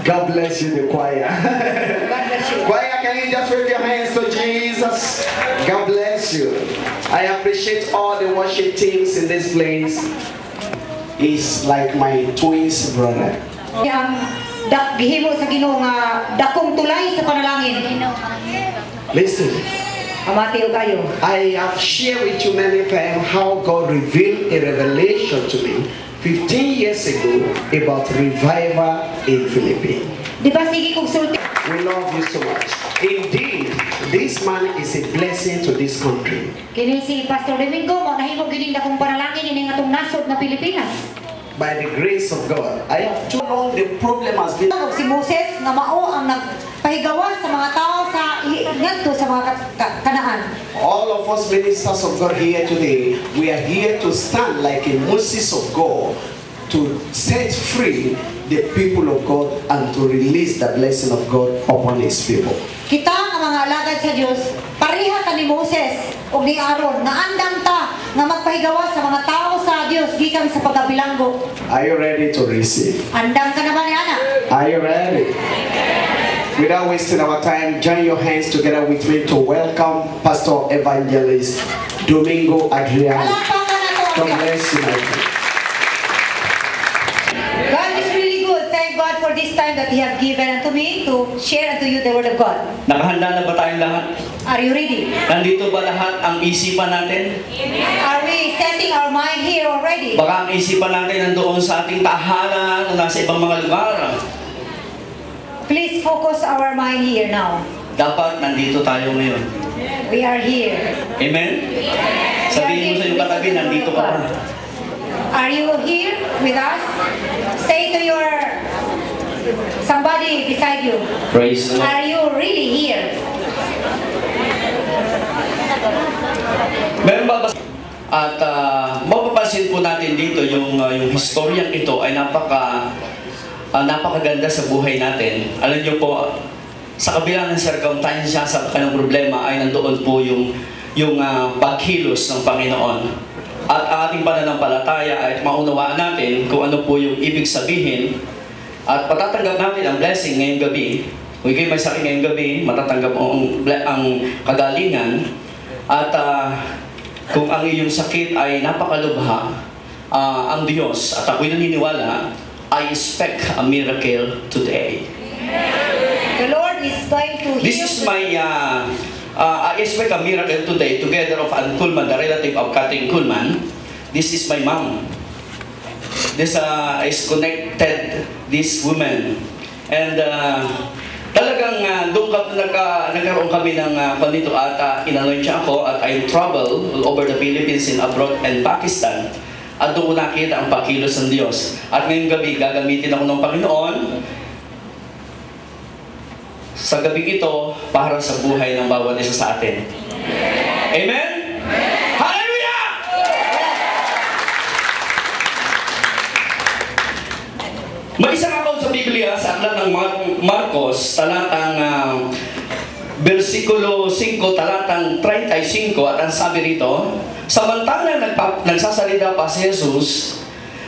God bless you, the choir. Choir, can you just wave your hands to Jesus? God bless you. I appreciate all the worship teams in this place. He's like my twins brother. Gihimo sa Ginoo nga dakong tulay sa panalangin. Listen. Amati kayo. I have shared with you many times how God revealed a revelation to me 15 years ago about revival in Philippines. Di ba sige kong sulti? We love you so much. Indeed, this man is a blessing to this country. Kini si Pastor Domingo mo nahimo gid dakong panalangin ini atong nasod na Pilipinas. By the grace of God, I have too long the problem has been. Si Moses nga mao ang nagpahigawas sa mga tao sa ngadto sa mga Kanaan. All of us ministers of God here today, we are here to stand like a Moses of God to set free the people of God and to release the blessing of God upon His people. Kita ang mga alagad sa Dios, pareha ta ni Moses ug ni Aaron, naandam ta nga magpahigawas sa mga tao sa Dios gikan sa pagabilanggo. Are you ready to receive? Andam ka na ba ni ana? Are you ready? Without wasting our time, join your hands together with me to welcome Pastor Evangelist Domingo Adriano. God bless you, my friend. God is really good. Thank God for this time that He has given unto me to share unto you the Word of God. Nakahanda na ba tayong lahat? Are you ready? Nandito ba lahat ang isipan natin? Are we setting our mind here already? Baka ang isipan natin nandoon sa ating tahanan o nasa ibang mga lugar. Please focus our mind here now. Dapat nandito tayo ngayon. We are here. Amen? Sabihin mo sa iyong katabi, nandito ka pa. Are you here with us? Say to your somebody beside you. Praise the Lord. Are you really here? Meron ba? At mapapansin po natin dito yung historyang ito ay napakaganda sa buhay natin. Alam niyo po, sa kabila ng circumstansya sa kanyang problema ay nandoon po yung pagkilos ng Panginoon. At ang ating pananampalataya ay maunawaan natin kung ano po yung ibig sabihin at patatanggap natin ang blessing ngayong gabi. Kung ikaw'y may sakit ngayong gabi, matatanggap mo ang kagalingan. At kung ang iyong sakit ay napakalubha, ang Diyos, at ako'y naniniwala, I expect a miracle today. The Lord is going to heal. This is my, I expect a miracle today together of Ann Kuhlman, the relative of Catherine Kuhlman. This is my mom. This is connected, this woman. And talagang doon nagkaroon kami ng panito at inanoint siya ako at I travel all over the Philippines and abroad and Pakistan. At doon ko nakita ang pagkilos ng Diyos. At ngayong gabi, gagamitin ako ng Panginoon sa gabi ito para sa buhay ng bawat isa sa atin. Amen? Hallelujah! May isang account sa Biblia sa aklat ng Marcos, talatang versikulo 5, talatang 35, at ang sabi rito, samantalang nagsasalita pa si Jesus,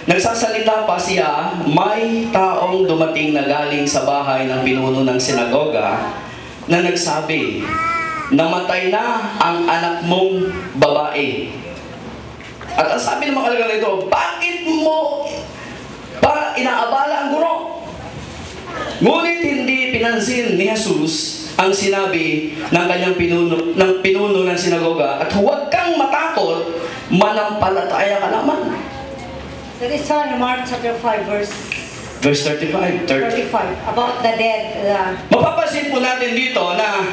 nagsasalita pa siya, may taong dumating na galing sa bahay ng pinuno ng sinagoga na nagsabi, namatay na ang anak mong babae. At ang sabi ng mga kalagang ito, bakit mo pa inaabala ang guro? Ngunit hindi pinansin ni Jesus ang sinabi ng kanyang pinuno ng sinagoga at huwag kang matakot, manampalataya ka naman. That is found in Mark chapter 5 verse 35 about the dead. Mapapansin po natin dito na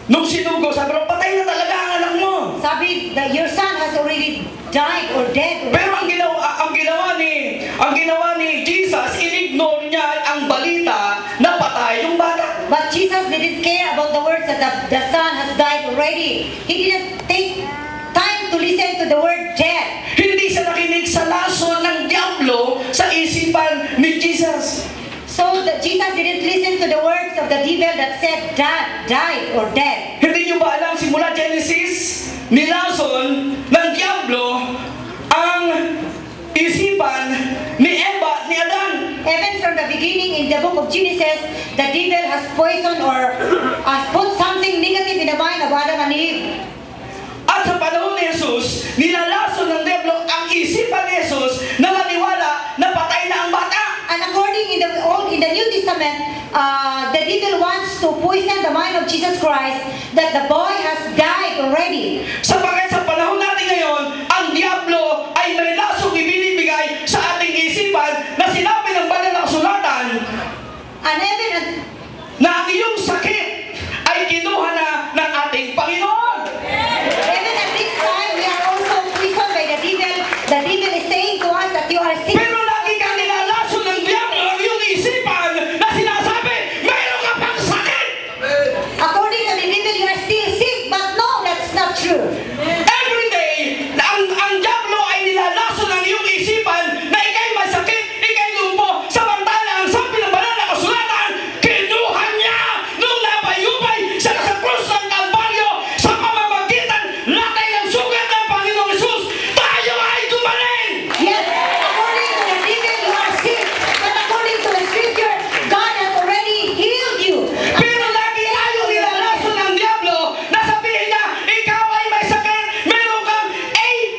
nung sinugo, sabi rin, patay na talaga ang anak mo. Sabi that your son has already died or dead. Pero ang ginawa ni Jesus, inignore niya ang balita na patay yung bata. But Jesus didn't care about the words that the son has died already. He didn't take time to listen to the word dead. Hindi siya nakinig sa lason ng diablo sa isipan ni Jesus. So Jesus didn't listen to the words of the devil that said died or dead. Hindi niyo ba alam, simula Genesis, nilason ng diablo ang isipan ni Eva at ni Adan. Even from from the beginning in the book of Genesis, the devil has poisoned or has put something negative in the mind of Adam and Eve. At sa panahon ni Jesus, nilalason ng Diablo ang isipan ni Jesus na maniwala na patay na ang bata. And according in the New Testament, the devil wants to poison the mind of Jesus Christ that the boy has died already. Sapagkat sa panahon natin ngayon, ang Diablo ay may lasong ibinibigay sa ating isipan na sinabi ng banal na kasulatan And even na ang iyong sakit ay kinuha na ng ating Panginoon. at this time, we are also poisoned by the devil. The devil is saying to us that you are sick. Pero lagi kang nilalason ng Diablo ang iyong isipan na sinasabi, mayroon ka pang sakit. According to the devil, you are still sick. But no, that's not true. Every day, ang Diablo ay nilalason ng iyong isipan na ikay may sakit, ikay lumpo. Samantala, ang sabi ng banal na kasulatan, kinuha niya nung napayubay sa krus ng Kalbaryo sa pamamagitan latay ng sugat ng Panginoong Jesus. Tayo ay gumaling! Yes, according to the devil, you are sick. But according to the scripture, God has already healed you. Pero lagi tayo nilalason ng Diablo na sabihin niya, ikaw ay may sakit, meron kang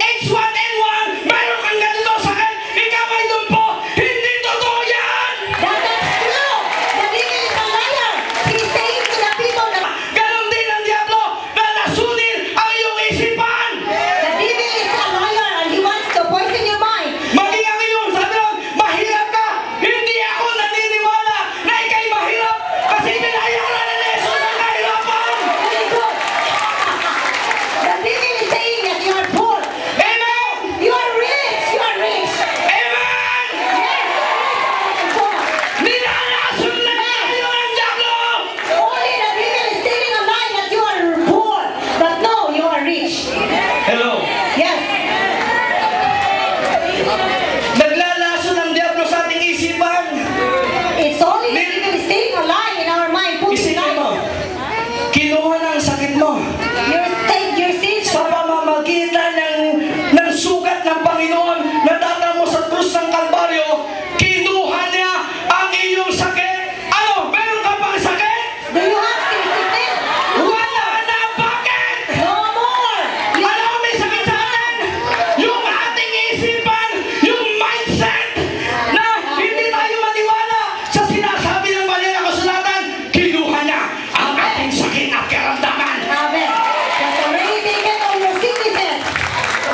H1N1, meron kang ganito sakit, ikaw ay lumpo. Hindi totoo yan! That's true. The devil is a liar. He's saying to the people that Ganon din ang Diablo na lasunin ang iyong isipan. the devil is a liar and he wants to poison your mind. Maging ang iyong sabi nun, mahirap ka. Hindi ako naniniwala na ikay mahirap kasi binayaran na ni Jesus ang kahirapan. Very good. The devil is saying that you are poor. Amen! You are rich. You are rich. Amen! Yes. Poor. Nilalason na tayo ng Diablo! Only the devil is telling a lie that you are poor. But no, you are rich. Hello? Yes. Naglalason ang Diablo sa ating isipan. It's only the devil is telling a lie in our mind. Putting Isipin mo, lies. kinuha na ang sakit mo. Your sins Sa pamamagitan ng sugat ng Panginoon na dala mo sa krus ng Kalbaryo, kinuha niya ang iyong sakit. Ano? Meron ka pang sakit? Do you have sickness? Wala na! Bakit? No more. You Alam mo, may sakit sa atin? Yung ating isipan, yung mindset na hindi tayo maniwala sa sinasabi ng banal na kasulatan, kinuha niya ang ating sakit at karamdaman. Amen. That's already taken all your sicknesses.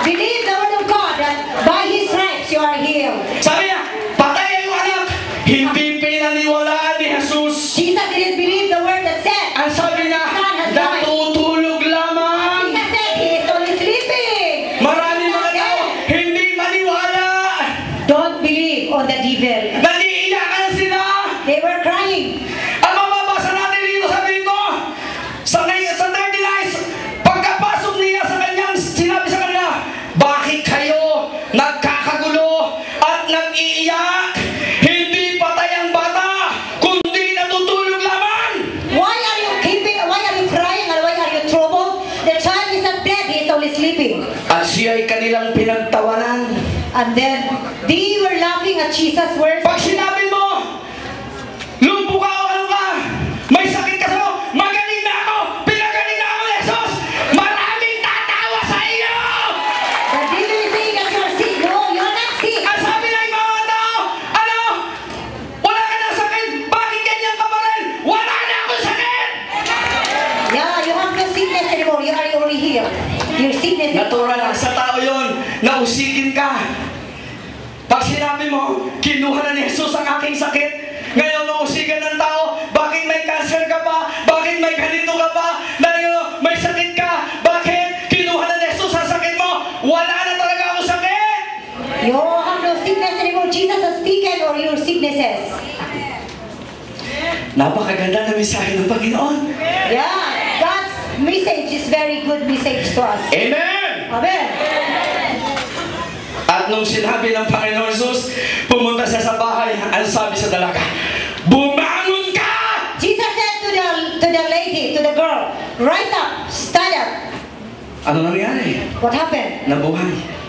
Believe the word of God that by His stripes you are healed. Sabi niya, patay ang iyong anak. Hindi pinaniwalaan ni Jesus. Jesus didn't believe the word that said. Ang sabi niya, natutulog lamang. Jesus said He is only sleeping. Marami mga tao, hindi maniwala. Don't believe on the devil. Naniiyakan sila. They were crying. Ang mababasa natin dito sa dito, sa 39, pagkapasok niya sa kanyang, sinabi sa kanila, bakit kayo nagkakagulo at nag-iiyak? Hindi patay ang bata, kundi natutulog lamang. Why are you crying and why are you troubled? The child is not dead, he is only sleeping. At siya'y kanilang pinagtawanan. And then they were laughing at Jesus' words. Pag sinabi mo, lumpo ka o ano ka, may sakit ka sa magaling na ako, pinagaling na ako ni Jesus, maraming tatawa sa iyo. The devil is saying that you are sick. No, you are not sick. Ang sabi ng mga tao, ano? Wala ka ng sakit, bakit ganyan ka pa rin? Wala na akong sakit! Yeah, you have no sickness anymore. You are already healed. Your sickness is Natural lang sa tao yon na usigin ka. Pag sinabi mo, kinuha na ni Jesus ang aking sakit, ngayon nausigan ng tao, bakit may cancer ka pa? Bakit may ganito ka pa? Dahil may sakit ka, bakit? Kinuha na ni Jesus ang sakit mo, wala na talaga akong sakit! You have no sickness anymore. Jesus has taken all your sicknesses. Napakaganda na mensahe ng Panginoon. Yeah, God's message is very good message to us. Amen! Amen. At nung sinabi ng Panginoon Jesus, pumunta siya sa bahay, ang sabi sa dalaga, bumangon ka! Jesus said to the lady, to the girl, rise up, stand up. Ano nangyari? What happened? Nabuhay.